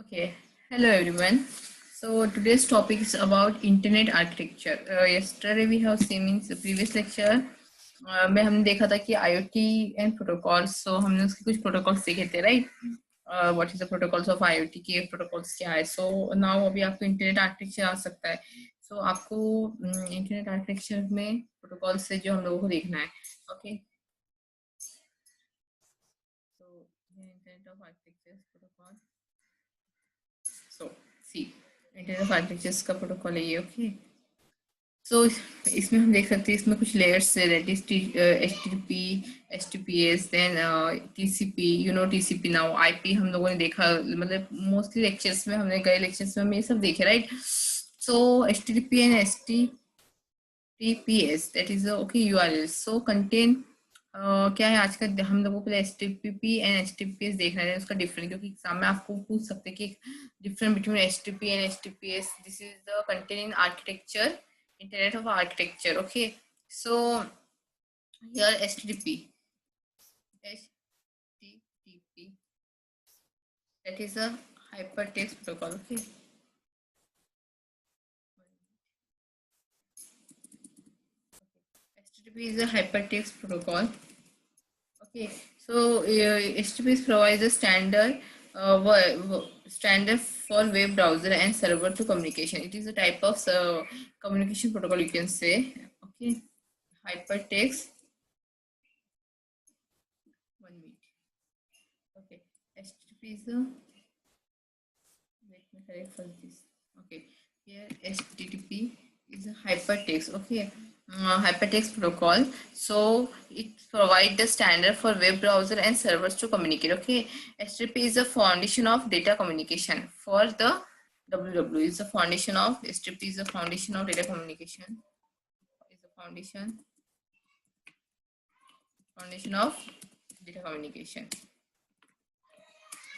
Okay, hello everyone. So today's topic is about internet architecture. Yesterday we have seen in the previous lecture में हमने देखा था कि IoT and protocols. So हमने उसके कुछ protocols सीखे थे, right? What is the protocols of IoT के protocols क्या है? So now अभी आपको internet architecture आ सकता है. So आपको internet architecture में protocols से जो हम लोगों को देखना है. Okay. So internet of architecture protocol. So see, internet of architectures का प्रोटोकॉल है ये. ओके, सो इसमें हम देख सकते हैं इसमें कुछ लेयर्स है. That is HTTP, HTTPS, then TCP. TCP now IP हम लोगों ने देखा, मतलब मोस्टली लेक्चर्स में हमने गए लेक्चर्स में हम ये सब देखे, right? So HTTP and HTTPS that is okay URL. So contain क्या है आज का हम लोगों को HTTP एंड HTTPS देखना है उसका डिफरेंस, क्योंकि एग्जाम में आपको पूछ सकते हैं कि difference between HTTP and HTTPS. This is the content in architecture, internet of architecture. Okay, so here HTTP that is a hypertext protocol. Okay, HTTP is a hypertext protocol. Okay, so HTTP provides a standard for web browser and server to communication. It is a type of communication protocol, you can say. Okay, hypertext. 1 minute. Okay, HTTP is a, let me correct for this. Okay, here HTTP is a hypertext. Okay, hypertext protocol. So it provides the standard for web browser and servers to communicate. Okay, HTTP is the foundation of data communication for the www. Is the foundation of HTTP is the foundation of data communication. Is the foundation of data communication.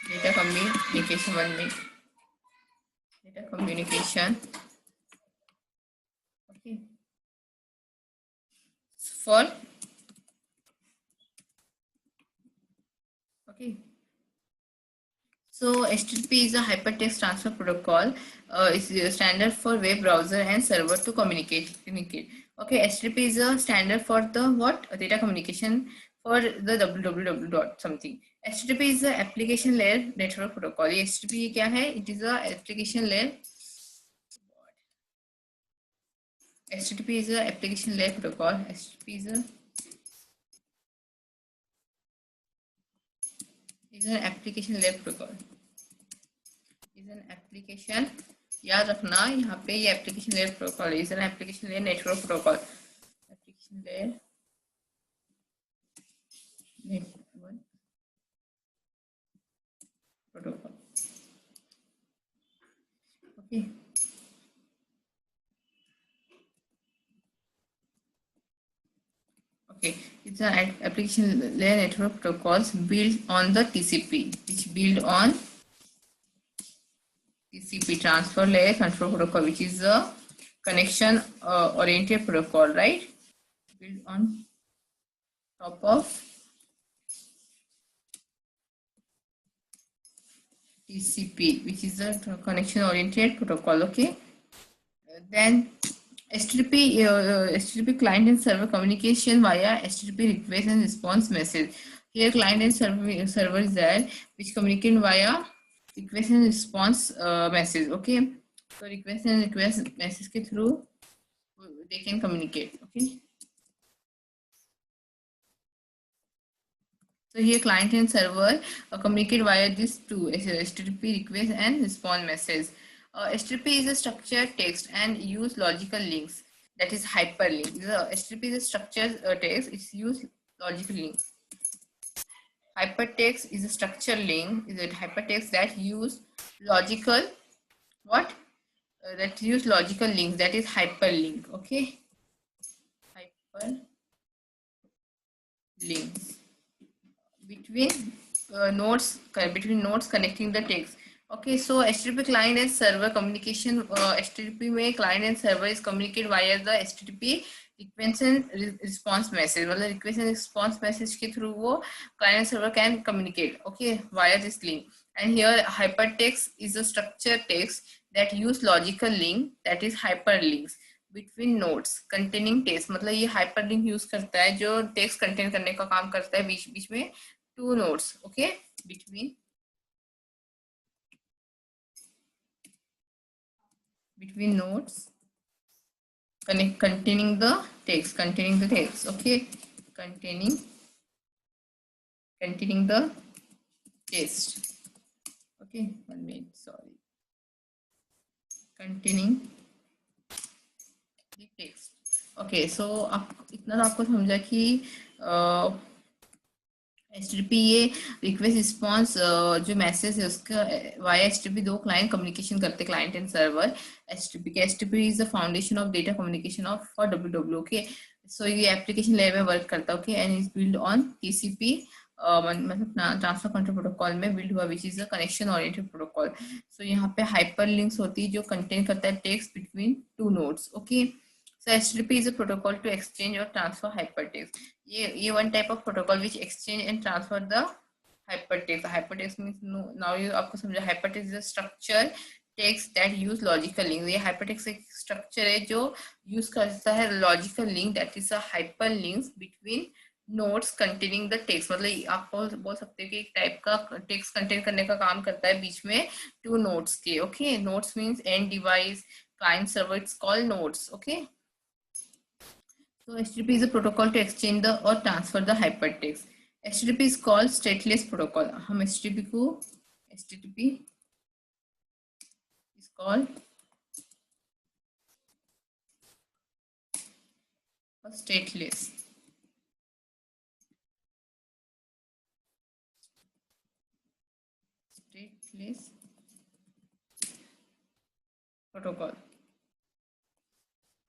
Data communication. 1 minute. Data communication. Okay. For okay. So HTTP is a hypertext transfer protocol. It's a standard for web browser and server to communicate. Okay, HTTP is a standard for the what? Data communication for the www dot something. HTTP is the application layer network protocol. ये HTTP क्या है? It is a application layer. HTTP is a application layer protocol. HTTP is an application layer protocol. Is an application, याद रखना यहाँ पे ये application layer protocol is an application layer network protocol. Application layer network protocol. Okay. Okay, it's an application layer network protocols built on the TCP, which build on TCP, transfer layer control protocol, which is a connection oriented protocol, right? Built on top of TCP, which is a connection oriented protocol. Okay, then HTTP client and server communication via HTTP request and response message. Here client and server is there, which communicate via request and response message. Okay, so request and request message ke through they can communicate. Okay, so here client and server communicate via these two, HTTP request and response message. HTTP is a structured text and use logical links, that is hyperlink. HTTP is a structured text, it's use logical links. Hypertext is a structured link, is a hypertext that use logical what? That use logical links, that is hyperlink. Okay, hyperlinks between nodes connecting the text. Okay, so HTTP client and server communication. HTTP में client and server is communicate via the HTTP request and response message. मतलब request and response message के through वो client and server can communicate. Okay, via this link. And here hypertext is a structured text that use logical link, that is hyperlinks between nodes containing text. मतलब ये hyperlink use करता है जो text contain करने का काम करता है बीच बीच में two nodes, okay, between nodes containing the text, okay, containing the text, okay, 1 minute, sorry, containing the text, okay. So आप इतना तो आपको समझा कि HTTP ये रिक्वेस्ट रिस्पॉन्स जो मैसेज है उसका वाया HTTP दो क्लाइंट कम्युनिकेशन करते, क्लाइंट एंड सर्वर HTTP के। HTTP is the foundation of data communication of for WW, okay. So ये एप्लीकेशन लेयर में वर्क करता है, okay, and is build on TCP, मतलब ट्रांसफर कंट्रोल प्रोटोकॉल में build हुआ, which is a connection oriented protocol. So यहाँ पे hyper links होती है जो कंटेन करता है text between two nodes, okay. So HTTP is a protocol to exchange or transfer hypertext. ये one type of protocol which exchange and transfer the hypertext. Hypertext means now you आपको समझा, hypertext is a structure text that use logical link. ये hypertext एक structure है जो use करता है logical link, that is a hyperlinks between nodes containing the text. मतलब आप बोल सकते हो कि एक टाइप का text contain करने का काम करता है बीच में two nodes के, okay. Nodes means end device, client server, it's called nodes, okay. So HTTP is a protocol to exchange the or transfer the hypertext. HTTP is called stateless protocol. हम HTTP is called a stateless protocol.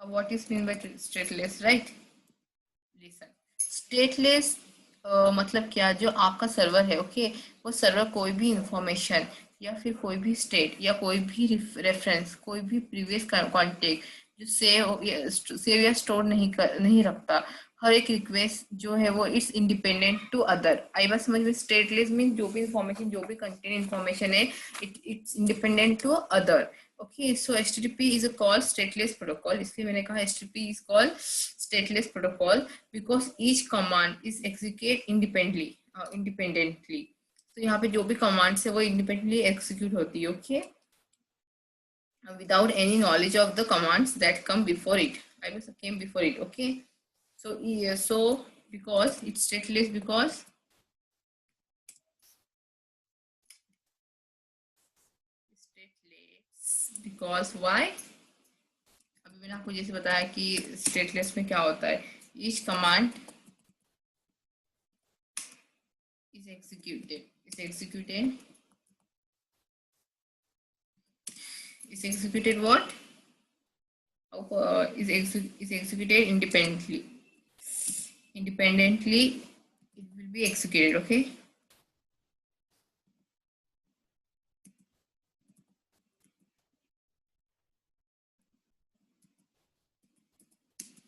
What is mean by stateless, right? Listen, stateless मतलब क्या, जो आपका server है, okay, वो server कोई भी information या फिर कोई भी स्टेट या कोई भी रेफरेंस, कोई भी प्रीवियस कॉन्टेक्ट जो सेव या स्टोर नहीं रखता। हर एक रिक्वेस्ट जो है वो इट्स इंडिपेंडेंट टू अदर। आई बात समझ में? स्टेटलेस मीन जो भी इंफॉर्मेशन, जो भी कंटेंट इंफॉर्मेशन है, it's independent to other, okay. So HTTP is a called stateless protocol, इसलिए मैंने कहा HTTP is called stateless protocol because each command is execute independently. तो यहाँ पे जो भी commands है वो independently execute होती है, okay, without any knowledge of the commands that come before it. I was came before it, okay. So yeah, so because it's stateless, because why? अभी मैंने आपको जैसे बताया कि स्टेटलेस में क्या होता है, each command is executed what is executed independently it will be executed, okay.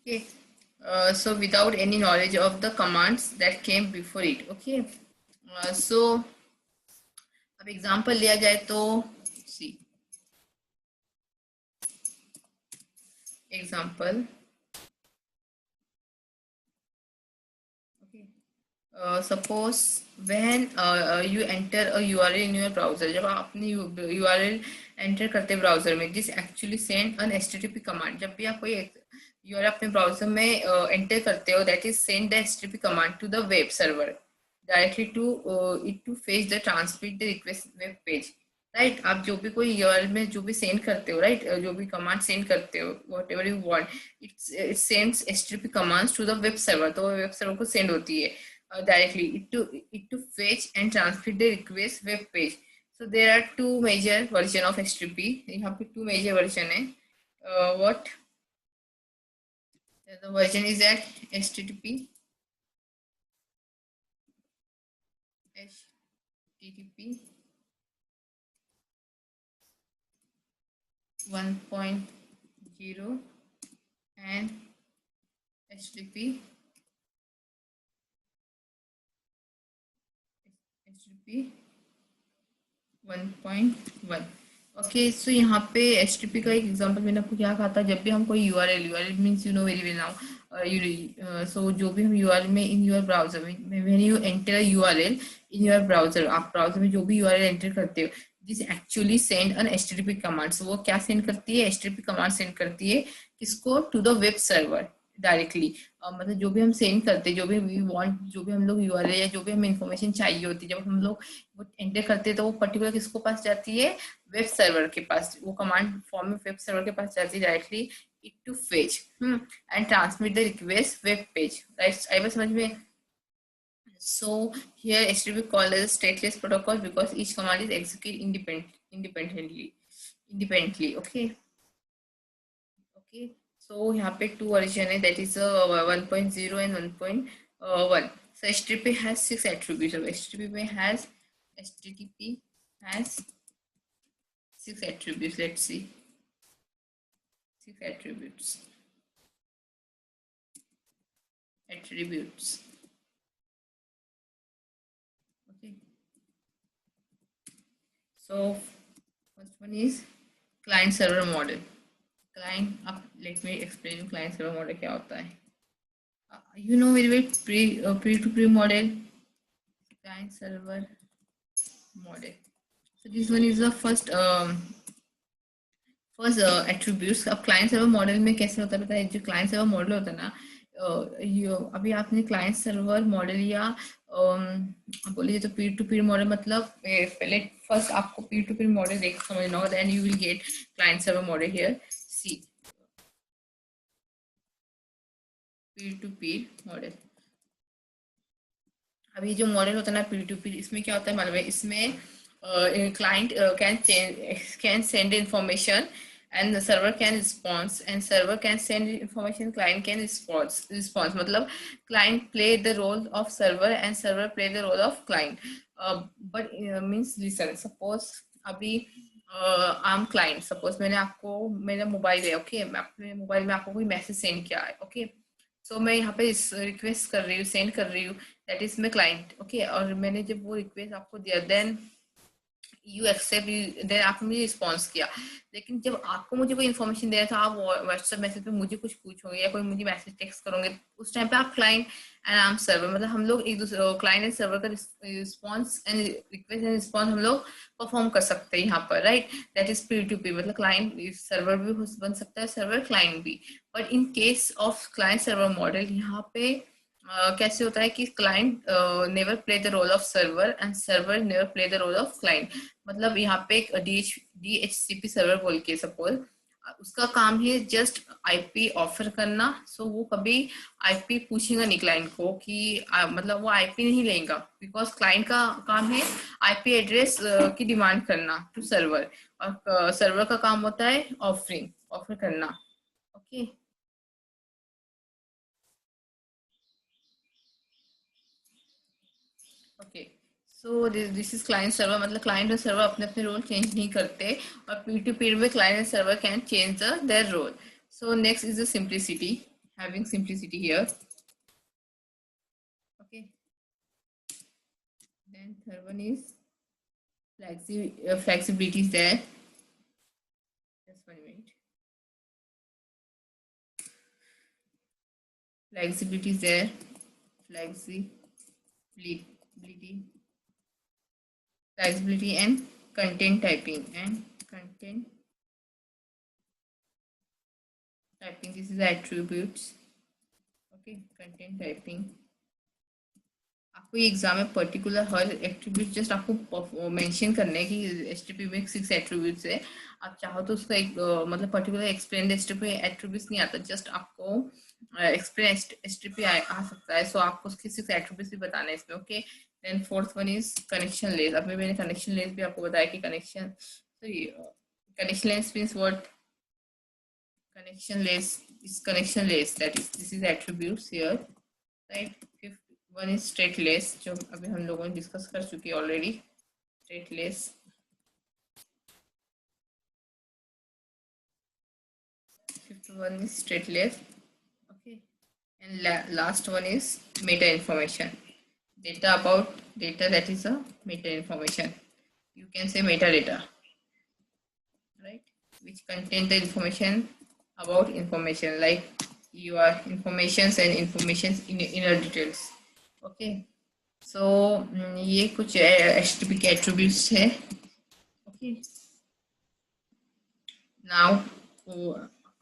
Okay, so without any knowledge of the commands that came before it, okay. So अब एग्जांपल लिया जाए तो सी example, okay. Suppose when you enter a URL in your browser, जब आप अपनी URL enter करते हैं browser में, this actually send an HTTP command. जब भी आप कोई URL अपने ब्राउजर में एंटर करते हो, that is send the HTTP command to the web server directly to it to fetch the transmit the request web page, right. आप जो भी कोई URL में जो भी सेंड करते हो, राइट, जो भी कमांड सेंड करते हो, whatever you want, it sends HTTP commands to the web server, तो वेब सर्वर को सेंड होती है directly it to fetch and transmit the request web page. So there are two major version of HTTP. यहाँ पे two major version है. What the version is that HTTP 1.0 and HTTP 2.0. 1.1 okay. सो यहाँ पे HTTP का एक example मैंने आपको क्या कहा था, जब भी हम कोई URL means you know very well now, so जो भी हम यूआरएल में इन योर ब्राउजर में when you enter URL in your browser, आप ब्राउजर में जो भी यूआरएल एंटर करते हो, this actually send an HTTP command. वो क्या सेंड करती है, HTTP कमांड सेंड करती है किसको, to the web server directly. मतलब जो भी हम सेंड करते हैं, जो भी वी वांट, जो भी हम लोग यूआरएल या जो भी हमें इन्फॉर्मेशन चाहिए होती है, जब हम लोग वो एंटर करते हैं तो वो पर्टिकुलर किसको पास जाती है, वेब सर्वर के पास। वो कमांड फॉर्म में वेब सर्वर के पास जाती है directly, it to fetch and transmit the request web page, right. आई बस समझ में। So here HTTP call is stateless protocol because each command is executed independently. Okay. Okay. So यहाँ पे two version है, that is 1.0 and 1.1. So HTTP has 6 attributes. So HTTP has 6 attributes. Let's see. 6 attributes. Okay. So first one is client server model. Client, let me explain you client server model क्या होता है. You know very well pre to pre model, client server model. So this one is the first attributes. अब client server model में कैसे होता है पता है, जो क्लाइंट सर्वर मॉडल होता है ना, अभी आपने क्लाइंट सर्वर मॉडल या बोलिए तो पीर टू पीर मॉडल, मतलब पहले फर्स्ट आपको पीर टू पीर मॉडल देख समझना होगा, then you will get client server model here. See peer to Pir model, अभी जो मॉडल होता है ना पीर टू पीर, इसमें क्या होता है मालूम है, इसमें client can send information and the server can response, and server can send information, client can response मतलब client play the role of server and server play the role of client. But means listen, suppose अभी I am client, suppose मैंने आपको, मेरा mobile है, okay, मैं अपने mobile में आपको कोई मैसेज सेंड किया है, ओके। सो मैं यहाँ पे रिक्वेस्ट कर रही हूँ, सेंड कर रही हूँ, that is my client, okay. और मैंने जब वो रिक्वेस्ट आपको दिया, देन यू एक्सेप्ट, देन आपने मुझे रिस्पॉन्स किया। लेकिन जब आपको मुझे कोई इन्फॉर्मेशन देना था, आप व्हाट्सएप मैसेज पे मुझे कुछ पूछोगे या कोई मुझे मैसेज टेक्स्ट करोगे, उस टाइम पे आप client and I am server, मतलब हम लोग एक दूसरे क्लाइंट एंड सर्वर का response and request and response हम लोग परफॉर्म कर सकते हैं यहाँ पर, right. That is peer to peer, मतलब क्लाइंट सर्वर भी बन सकता है, सर्वर क्लाइंट भी। But in case of client server model, यहाँ पे कैसे होता है कि client never play the role of server and server never play the role of client. मतलब यहाँ पे एक DHCP सर्वर बोल के सपोज, उसका काम है जस्ट आईपी ऑफर करना। सो वो कभी आईपी पूछेगा नहीं क्लाइंट को कि मतलब वो आईपी नहीं लेगा, बिकॉज क्लाइंट का काम है आईपी एड्रेस की डिमांड करना टू सर्वर, और सर्वर का काम होता है ऑफर करना, okay. Okay, so this is client server, मतलब क्लाइंट और सर्वर अपने अपने रोल चेंज नहीं करते, और पीर टू पीर में client and server can change their role. So next is the simplicity, having simplicity here, okay. Then third one is flexibility is there, just 1 minute, flexibility is there, flexibility flexibility and content typing, this is attributes, okay। content typing, आपको ये exam में particular हर attribute just आपको mention करना है कि HTTP में 6 attributes है। आप चाहो तो उसका एक मतलब पर्टिकुलर एक्सप्लेन HTTP एट्रीब्यूट्स नहीं आता, जस्ट आपको एक्सप्लेन HTTP आ सकता है। सो आपको उसके 6 एट्रीब्यूट्स भी बताना है इसमें, okay. Then fourth one is connection less. अभी मैंने कनेक्शन लेस भी आपको बताया कि connection less means what, connection less, that is this is attributes here, right। Fifth one is stateless, जो अभी हम लोगों ने डिस्कस कर चुके हैं already, stateless. Fifth one is stateless, okay. And last one is meta information, data about data, that is a meta information, you can say metadata, right, which contain the information about information, like your informations and information in inner details. Okay, so ये कुछ HTTP के attributes है. Okay, now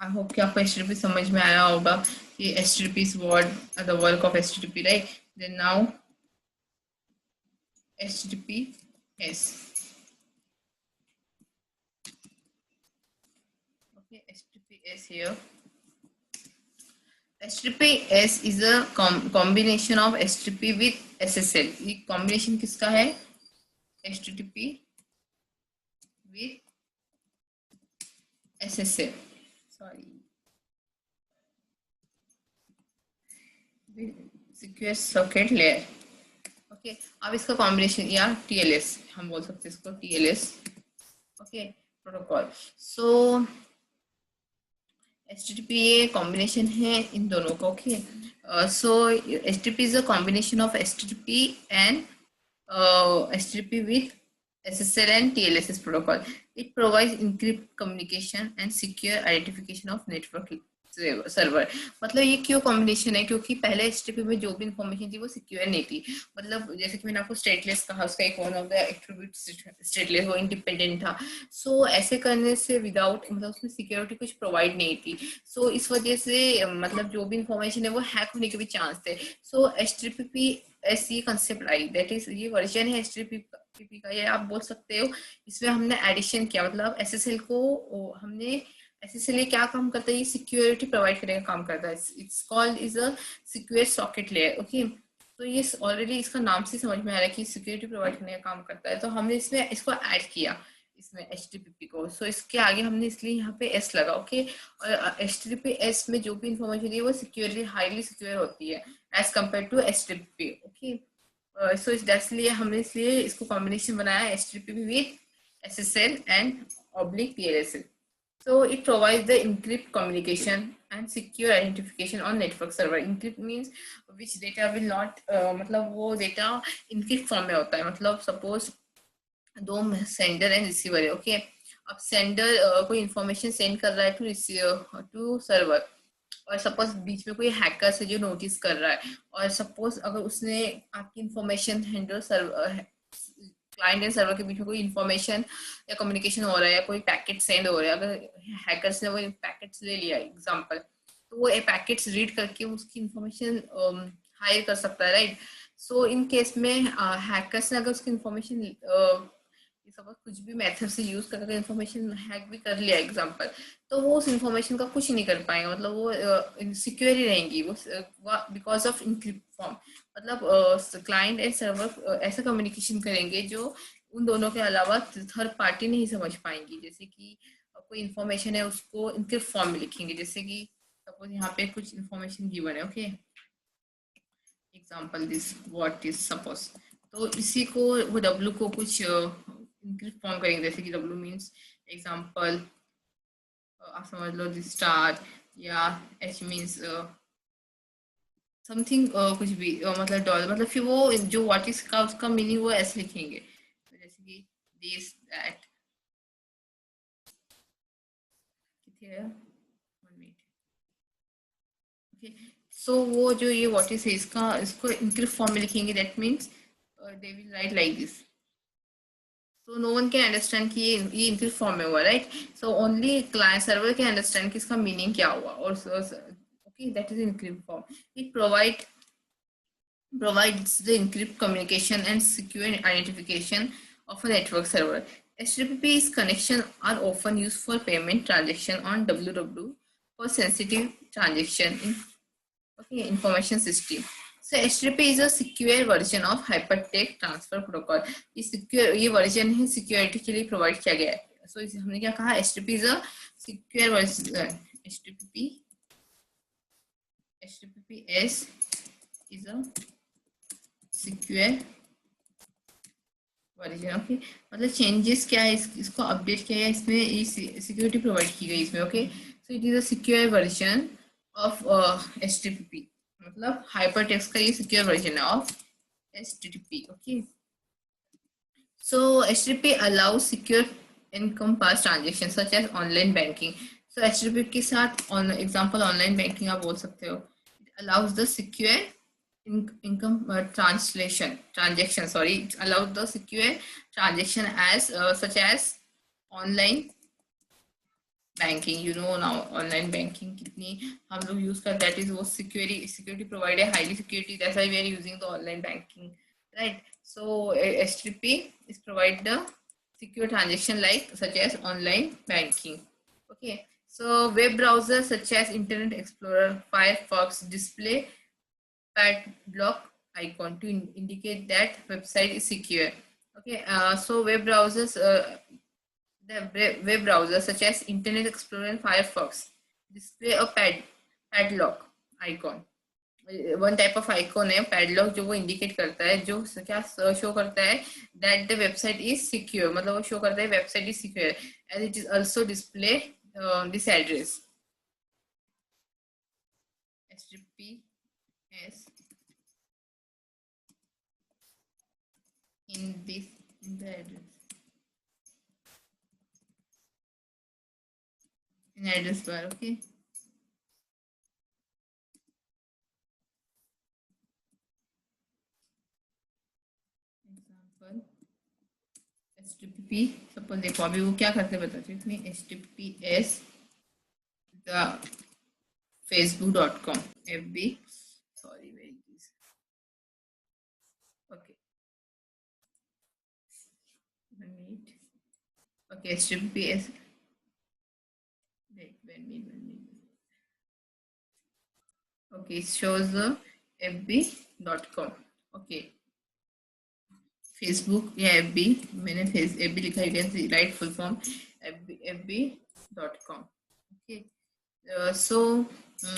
I hope कि आपको HTTP समझ में आया होगा कि HTTP is what the work of HTTP, right? Then now HTTPS. Okay, HTTPS here. HTTPS is a combination of HTTP with SSL. ये combination किसका है? HTTP with SSL. Sorry. Secure Socket Layer. Okay. अब इसका combination या TLS हम बोल सकते हैं इसको TLS. Okay. Protocol. So HTTP ये combination है इन दोनों का. Okay. So HTTP is a combination of HTTP and HTTP with SSL and TLS protocol. It provides encrypted communication and secure identification of network server. मतलब ये क्यों combination है? क्योंकि पहले HTTP में जो भी इंफॉर्मेशन थी वो सिक्योर नहीं थी. मतलब जैसे कि मैंने आपको स्टेटलेस कहा, उसका एक one of the attribute stateless, वो इंडिपेंडेंट था. सो ऐसे करने से विदाउट मतलब उसमें सिक्योरिटी कुछ प्रोवाइड नहीं थी. सो इस वजह से मतलब जो भी इंफॉर्मेशन है वो हैक होने के भी चांस थे. सो HTTP ऐसी कंसेप्ट आई, दैट इज ये वर्जन है HTTP का, ये आप बोल सकते हो. इसमें हमने एडिशन किया, मतलब SSL को हमने SSL क्या काम करता है? ये सिक्योरिटी प्रोवाइड करने का काम करता है. It's called is a secure socket layer. Okay, तो ये ऑलरेडी इसका नाम से समझ में आ रहा है कि सिक्योरिटी प्रोवाइड करने का काम करता है. तो हमने इसमें इसको ऐड किया इसमें HTTP को. सो इसके आगे हमने इसलिए यहाँ पे S लगा. ओके, और HTTPS में जो भी इंफॉर्मेशन है वो सिक्योरली हाईली सिक्योर होती है as compare to HTTP. Okay, so इसलिए हमने इसलिए इसको कॉम्बिनेशन बनाया HTTP with SSL and oblique TLS. So it provides the encrypt communication and secure identification on network server. Encrypt means which data will not मतलब वो data encrypt form में होता है. मतलब suppose दो sender and receiver है. Okay, अब sender कोई information send कर रहा है to server, और सपोज बीच में कोई हैकर से जो नोटिस कर रहा है, और सपोज अगर उसने आपकी information handle client and server के बीच में कोई इन्फॉर्मेशन या कम्युनिकेशन हो रहा है या कोई पैकेट सेंड हो रहा है, अगर हैकर्स ने वो पैकेट्स ले लिया एग्जांपल, तो वो पैकेट्स रीड करके उसकी इंफॉर्मेशन हायर कर सकता है, राइट. सो इन केस में हैकर्स ने अगर उसकी इंफॉर्मेशन सपोज कुछ भी मेथड से यूज करके इंफॉर्मेशन हैक भी कर लिया एग्जांपल, तो वो उस इंफॉर्मेशन का कुछ नहीं कर पाएंगे. मतलब वो सिक्योर ही रहेंगी वो बिकॉज ऑफ इनक्रिप्ट फॉर्म. मतलब क्लाइंट एंड सर्वर ऐसा कम्युनिकेशन करेंगे जो उन दोनों के अलावा थर्ड पार्टी नहीं समझ पाएंगी. जैसे कि कोई इंफॉर्मेशन है उसको इनक्रिप्ट फॉर्म में लिखेंगे, जैसे कि सपोज यहाँ पे कुछ इंफॉर्मेशन गिवन है. Okay, example this what is suppose, तो इसी को वो W को कुछ इनक्रिप्ट फॉर्म करेंगे. जैसे कि W मीन्स एग्जांपल आप समझ लो दिस स्टार, या H मीन्स समथिंग कुछ भी मतलब डॉलर, मतलब फिर वो जो व्हाट इज का उसका मीनिंग वो ऐसे लिखेंगे. तो जैसे कि दिस दैट कितने है 1 मिनट. ओके, सो वो जो ये व्हाट इज है इसको इनक्रिप्ट फॉर्म में लिखेंगे. That means they will write like this. So no one can understand कि ये इनक्रिप्ट फॉर्म में हुआ, right. So only client server can understand कि इसका मीनिंग क्या हुआ. और okay, that is encrypt form. It provides the encrypt communication and secure identification of a network server. HTTP's connections are often used for payment transaction on WWW for sensitive transaction in information system. So HTTP is a secure version of hypertext transfer protocol. ये version है security के लिए provide किया गया है. सो हमने क्या कहा? HTTP is a secure version. HTTPS is a secure version. Okay, मतलब चेंजेस क्या है, इसको अपडेट किया है, इसमें सिक्योरिटी प्रोवाइड की गई इसमें. Okay, so it is a secure version of HTTP. मतलब हाइपरटेक्स्ट का ये सिक्योर वर्जन है of HTTP. Okay, So HTTP allows secure encompass transactions such as online banking. So HTTP के साथ on example online banking आप बोल सकते हो. It allows the secure income transaction. Sorry, it allows the secure transaction as such as online banking. You know now online banking कितनी हम लोग use कर, दैट इज वो सिक्योरिटी प्रोवाइड है, highly security, that's why we are using the online banking, right. So HTTP is provide the secure transaction like such as online banking. Okay, so web browsers such as Internet Explorer, Firefox display padlock icon to indicate that website is secure. Okay, so web browsers such as Internet Explorer and Firefox display a padlock icon. One type of icon है padlock, जो वो indicate करता है, जो क्या show करता है that the website is secure. मतलब वो शो करता है website is secure as it is also display this address HTTPS in the address in address bar. Okay. Example HTTP, suppose देखो अभी वो क्या करते हैं बताती हूँ. HTTPS the facebook.com FB, sorry, where it is. Okay, 1 minute. Okay, HTTPS, wait, 1 minute. Okay, it shows the fb.com. Okay, Facebook या FB, मैंने FB लिखा, you can see right full form fb.com. Okay, so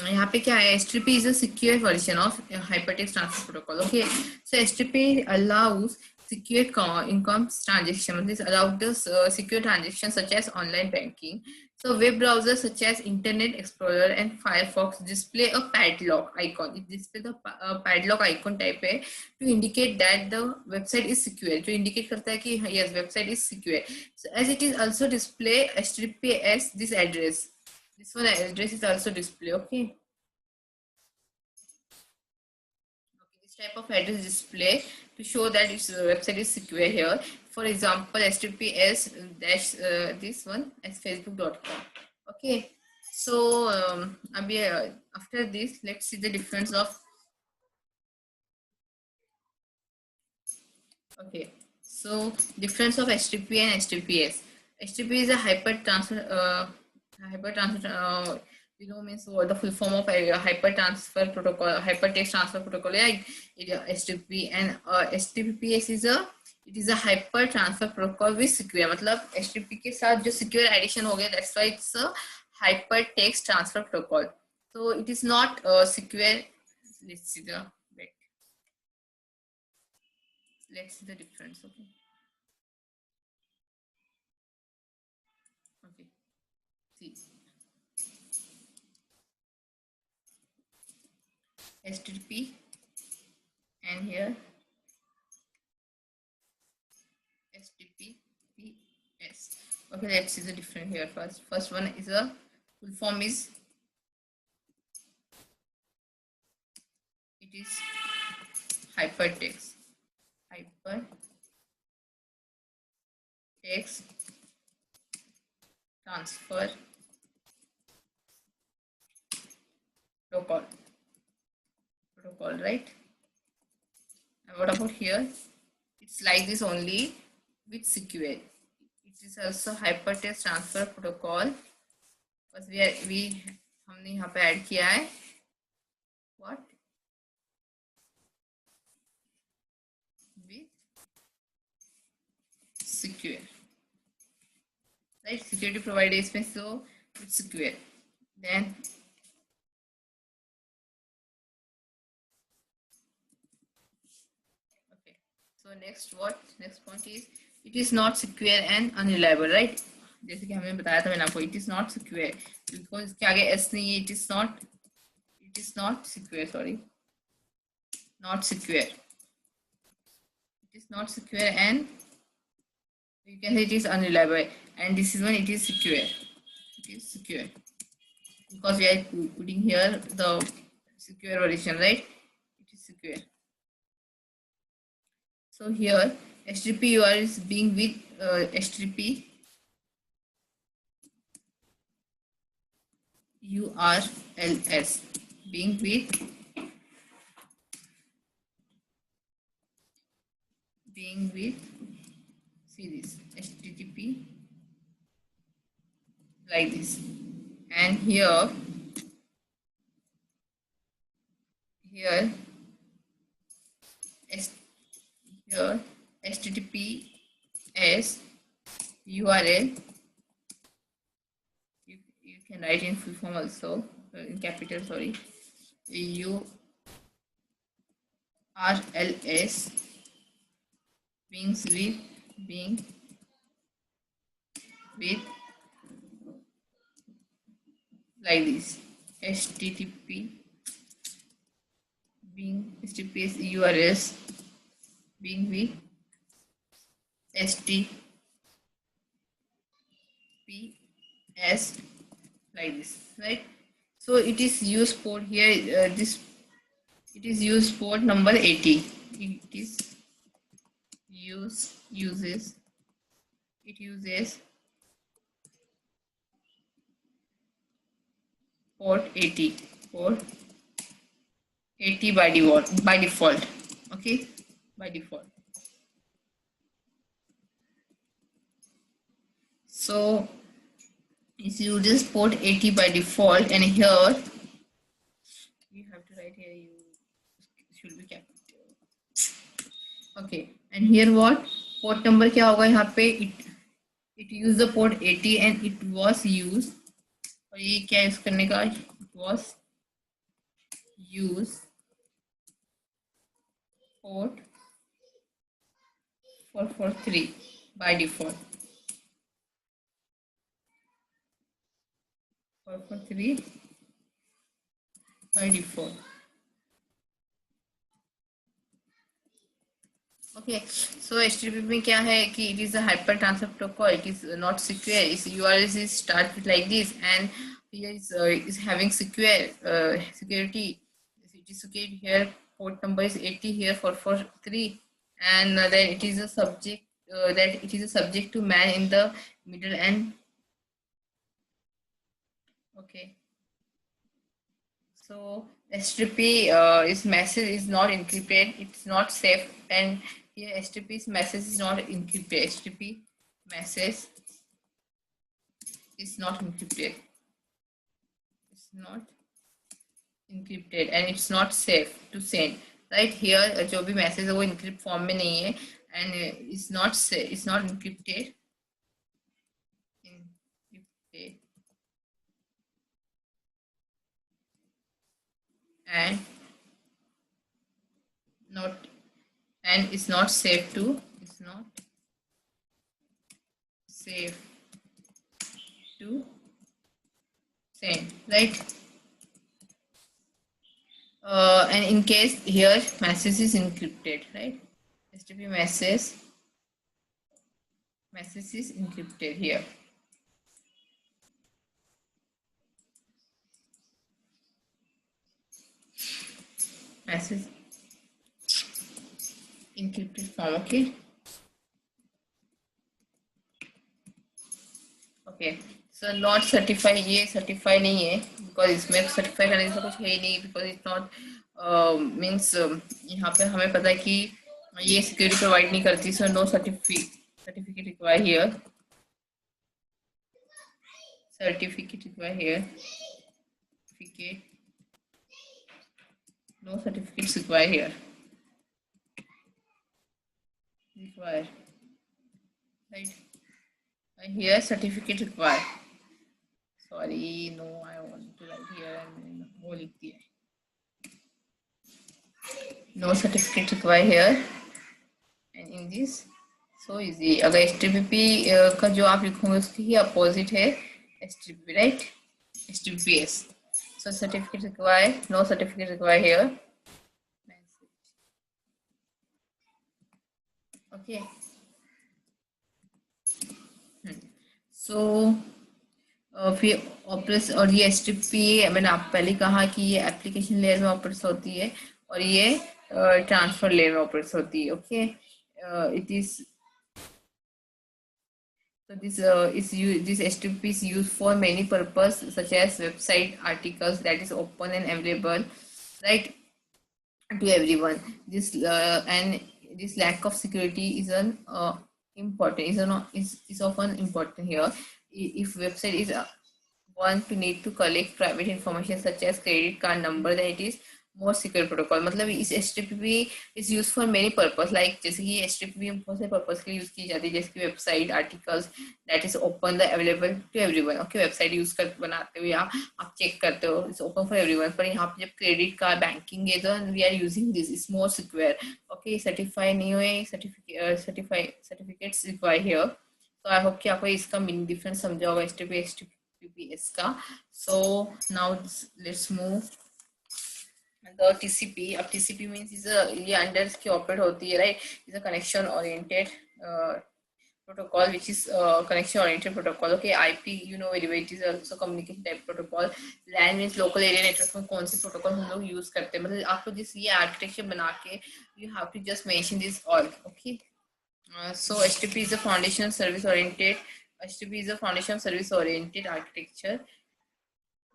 यहाँ पे क्या है, HTTP is a secure version of hypertext transfer protocol. Okay, so HTTP allows secure income transaction. This allows the secure transactions such as online banking. So web browsers such as Internet Explorer and Firefox display a padlock icon. It display the padlock icon type है to indicate that the website is secure. जो indicate करता है कि yes, website is secure. So as it is also display HTTPS this address. This one address is also display. Okay. This type of address display to show that its website is secure here. For example, HTTPS dash this one as facebook.com. Okay. So after this, let's see the difference of. Okay. So difference of HTTP and HTTPS. HTTP is a hypertransfer. Means what the full form of a hypertransfer protocol, hypertext transfer protocol, yeah, HTTP, and HTTPS is a hyper transfer protocol with secure. मतलब HTTP के साथ जो secure addition हो गया, that's why it's a hypertext transfer protocol. So it is not secure. Let's see the difference. Okay. Okay. See. HTTP and here HTTPS. Okay, let's see the difference here first. First one is a full form is, it is hypertext transfer protocol, right? And what about here? It's like this only with secure. It is also hypertext transfer protocol. बस हमने यहाँ पे add किया है what with secure, right? Security provider इसमें, so it's secure. Then okay, so next point is it is not secure and unreliable, right? जैसे कि हमने बताया था मैंने आपको, it is not secure because इसके आगे s नहीं है, it is not secure, sorry, not secure. It is not secure and You can say it is unreliable, and this is when it is secure. It is secure because we are putting here the secure version, right? It is secure. So here HTTP URL is being with HTTP URLs being with series HTTP like this, and here here HTTPS URL, you can write in full form also, in capital, sorry, URLs being with like this, HTTPS URLs being with HTTPS like this, right? So it is used port here, it is used port number 80. It uses port 80, by default, okay, by default. So it uses port 80 by default, and here you have to write, here you should be capital. Okay, and here what port number क्या होगा यहाँ पे, it used the port 80 and it was used, और ये क्या use करने का, it was use port 443 by default, 443 by default. Okay, so HTTP में क्या है कि it is a hyper transfer protocol, it is not secure, its URL is start with like this, and here is having security, it is secure here, port number is 80, here 443, and then it is a subject, that it is a subject to man in the middle, and okay, so HTTP is message is not encrypted, it's not safe, and here HTTP's message is not encrypted. HTTP message is not encrypted. It's not encrypted and it's not safe to send. Right here, जो भी message है वो encrypt form में नहीं है, and it's not safe. It's not encrypted. And it's not safe to. It's not safe to send, right? And in case here message is encrypted, right? HTTP message is encrypted here. Message encrypted form, okay? Okay, so not certify, ये certify नहीं है because इसमें certify करने से कुछ है ही नहीं, because it's not means यहाँ पे हमें पता है कि ये security provide नहीं करती, so no certificate required here. Certificate required here. No certificates required here. Required, right? Here certificate required. Sorry, no, I want to write here and वो लिख दिया. No certificate required here, and in this so easy. अगर HTTP का जो आप लिखोगे उसकी ही opposite है HTTP, right? HTTPS. So certificate required, no certificate required here. Okay. सो फिर ऑपरेस और ये HTTP मैंने आप पहले कहा कि ये एप्लीकेशन लेयर में ऑपरेट होती है और ये ट्रांसफर लेयर में ऑपरेट होती है. Okay, it is so this HTTP is used for many purposes such as website articles that is open and available, right, to everyone. And this lack of security is an important is often important here. If website is one to need to collect private information such as credit card number, then it is more secure protocol. मतलब इस HTTP is used for many purpose, like जैसे कि HTTP बहुत से purpose के लिए use की जाती है, जैसे कि website articles that is open the available to everyone. Okay, website use कर बनाते हो या आप चेक करते हो, इट्स ओपन फॉर एवरीवन. पर यहाँ पे जब क्रेडिट कार्ड बैंकिंग है तो we are using this is more secure. Okay, certify नहीं हुए सर्टिफिकेट्स रिक्वायर हियर. तो आई होप कि आपको इसका मीनिंग डिफरेंस समझा होगा HTTPS का. So now let's move the TCP. अब TCP means is a ये under की operate होती है, right? Is a connection oriented protocol which is connection oriented protocol. Okay, IP you know very well, it is also communication type protocol. LAN means local area network में कौन से protocol हम लोग use करते हैं, मतलब आपको जिस ये architecture बना के you have to just mention this all. Okay, so HTTP is a foundation service oriented. HTTP is a foundation service oriented architecture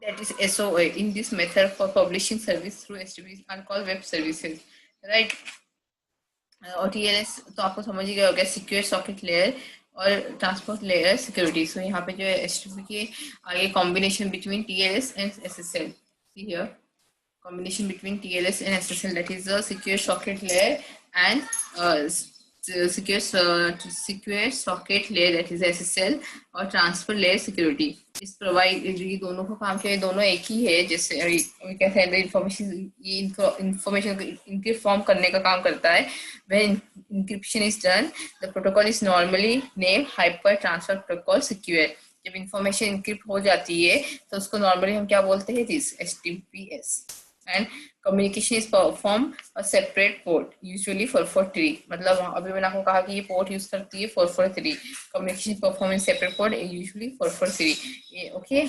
that is SOA. In this method for publishing service through HTTP are called web services, right? और TLS तो आपको समझ ही गया होगा, secure socket layer और transport layer security. सो यहाँ पे जो है HTTP के आगे combination between TLS and SSL. See here, combination between TLS and SSL, that is the secure socket layer and secure socket layer, that is SSL, और transfer layer security. इस provide ये दोनों का काम क्या है, दोनों एक ही है. जैसे कैसे इंफॉर्मेशन ये इंफॉर्मेशन इनक्रिप्ट फॉर्म करने का काम करता है. When encryption is done the protocol is normally name hyper transfer protocol secure. जब इंफॉर्मेशन इंक्रिप्ट हो जाती है तो उसको नॉर्मली हम क्या बोलते हैं, this HTTPS. And communication is perform a separate port usually 443. मतलब अभी मैंने आपको कहा कि ये पोर्ट यूज करती है 443. Communication perform in separate port usually 443. Okay,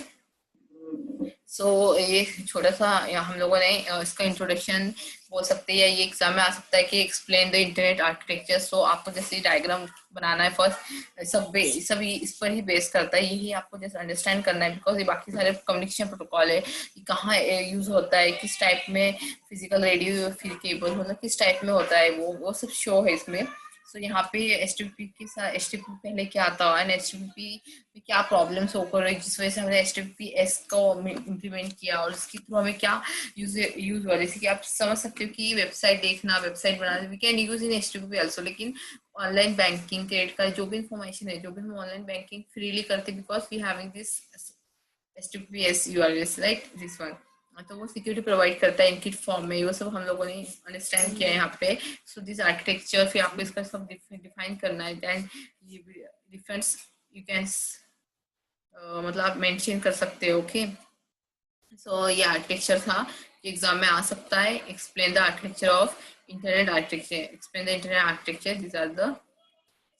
so ये छोटा सा हम लोगों ने इसका इंट्रोडक्शन बोल सकते हैं, या ये एग्जाम में आ सकता है कि एक्सप्लेन द इंटरनेट आर्किटेक्चर. सो आपको जैसे डायग्राम बनाना है फर्स्ट, सब इस पर ही बेस करता है, यही आपको जैसे अंडरस्टैंड करना है. बिकॉज ये बाकी सारे कम्युनिकेशन प्रोटोकॉल है, कहाँ यूज होता है, किस टाइप में फिजिकल रेडियो फिर केबल, मतलब किस टाइप में होता है, वो सब शो है इसमें. सो यहाँ पे HTTP के साथ HTTP पहले क्या आता है एंड HTTP में क्या प्रॉब्लम्स होकर रही, जिस वजह से हमने HTTPS को इम्प्लीमेंट किया और इसके थ्रू हमें क्या यूज हुआ. जैसे कि आप समझ सकते हो कि वेबसाइट देखना, वेबसाइट बनाना, we can use in HTTP also. लेकिन ऑनलाइन बैंकिंग, क्रेडिट कार्ड, जो भी इंफॉर्मेशन है, जो भी हम ऑनलाइन बैंकिंग फ्रीली करते, because we having this HTTPS URLs, right, this one. तो वो सिक्योरिटी प्रोवाइड करता है इनकी फॉर्म में. वो सब हम लोगों ने अंडरस्टैंड किया है यहाँ पे. सो दिस आर्किटेक्चर, फिर आपको इसका सब डिफाइन करना है. देन ये डिफरेंस यू कैन मतलब आप मेंशन कर सकते हो. ओके, सो ये आर्किटेक्चर था, एग्जाम में आ सकता है. Explain the architecture of internet architecture. Explain the internet architecture. These are the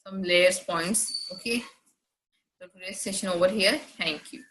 some layers points. Okay, so today's session over here. Thank you.